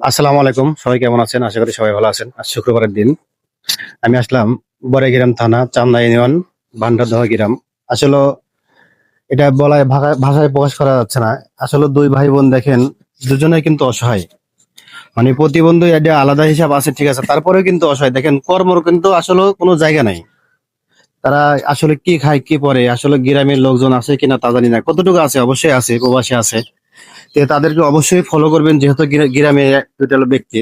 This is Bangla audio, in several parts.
আসসালামু আলাইকুম, সবাই কেমন আছেন? আশা করি সবাই ভালো আছেন। আজ শুক্রবারের দিন আমি আসলাম বড়াইগ্রাম থানা চান্দা ইউনিয়ন ভান্ডারদহ গ্রাম। আসলে এটা বলায় ভাষায় প্রকাশ করা যাচ্ছে না। আসলে দুই ভাই বোন দেখেন, দুজনে কিন্তু অসহায়। মানে প্রতিবন্ধী এটা আলাদা হিসাব আছে, ঠিক আছে, তারপরেও কিন্তু অসহায়। দেখেন কর্মর কিন্তু আসলে কোনো জায়গা নাই। তারা আসলে কি খায় কি পরে, আসলে গ্রামের লোকজন আছে কিনা তা জানি না, কতটুকু আছে, অবশ্যই আছে, প্রবাসী আছে। তো তাদেরকে অবশ্যই ফলো করবেন, যেহেতু গ্রামে দুইটা ব্যক্তি।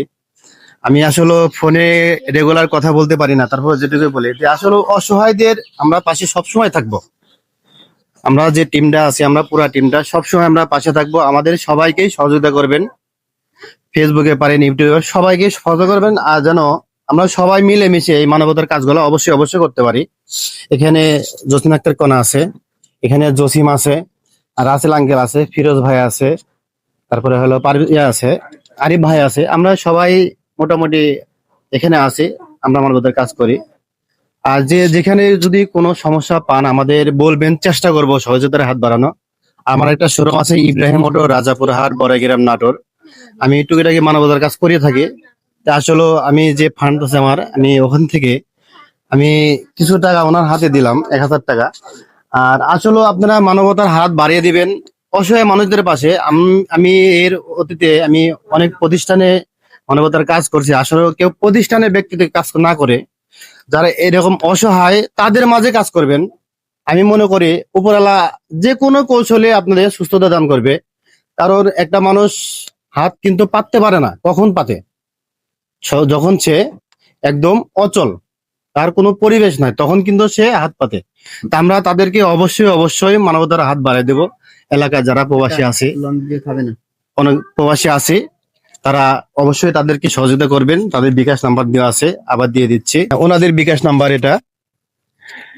আমি আসলে ফোনে রেগুলার কথা বলতে পারি না, তারপর যেটুকু বলি যে আসলে অসহায়দের আমরা পাশে সবসময় থাকবো। আমরা যে টিমটা আছি, আমরা পুরা টিমটা সবসময় আমরা পাশে থাকবো। আমাদের সবাইকেই সহযোগিতা করবেন, ফেসবুকে পারেন, ইউটিউবে, সবাইকে সহযোগিতা করবেন। আর যেন আমরা সবাই মিলে মিশে এই মানবতার কাজগুলো অবশ্যই অবশ্যই করতে পারি। এখানে জসিম আক্তার কণা আছে, এখানে জসিম আছে, আর রাসেল আঙ্কেল আছে, ফিরোজ ভাই আছে, তারপরে হলো আছে, আরিফ ভাই আছে। আমরা সবাই মোটামুটি এখানে আছি, আমরা মানবতার কাজ করি। আর যেখানে যদি কোনো সমস্যা পান আমাদের বলবেন, চেষ্টা করব সহযোগিতার হাত বাড়ানো। আমার একটা শোরুম আছে ইব্রাহিম অটো, রাজাপুর হাট, বড়াইগ্রাম, নাটোর। আমি টুকিটাকি মানবতার কাজ করে থাকি। তা আসলে আমি যে ফান্ড আছে আমার, আমি ওখান থেকে আমি কিছু টাকা ওনার হাতে দিলাম, 1000 টাকা। আর আসলে আপনারা মানবতার হাত বাড়িয়ে দিবেন অসহায় মানুষদের পাশে। আমি এর অতীতে আমি অনেক প্রতিষ্ঠানে মানবতার কাজ করছি। আসলে কেউ প্রতিষ্ঠানের ব্যক্তিতে কাজ না করে যারা এরকম অসহায় তাদের মাঝে কাজ করবেন। আমি মনে করি উপরওয়ালা যে কোনো কৌশলে আপনাদের সুস্থতা দান করবে। কারণ একটা মানুষ হাত কিন্তু পাততে পারে না, কখন পাতে? যখন সে একদম অচল, তার কোনো পরিবেশ নাই, তখন কিন্তু সে হাত পাতে। তা আমরা তাদেরকে অবশ্যই অবশ্যই মানবতার হাত বাড়ায় দেব। এলাকায় যারা প্রবাসী আছে, অনেক প্রবাসী আছে, তারা অবশ্যই তাদেরকে সহযোগিতা করবেন। তাদের বিকাশ নাম্বার দেওয়া আছে, আবার দিয়ে দিচ্ছি ওনাদের বিকাশ নাম্বার। এটা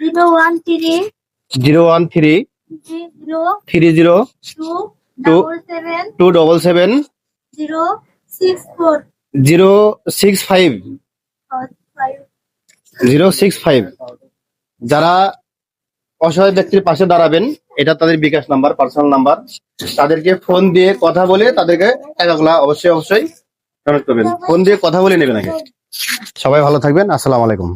013 013 30 277 064 065 065। যারা অসহায় ব্যক্তির পাশে দাঁড়াবেন, এটা তাদের বিকাশ নাম্বার, পার্সোনাল নাম্বার। তাদেরকে ফোন দিয়ে কথা বলে তাদেরকে টাকাগুলা অবশ্যই অবশ্যই পেমেন্ট করবেন। ফোন দিয়ে কথা বলে নেবেন আগে। সবাই ভালো থাকবেন। আসসালামু আলাইকুম।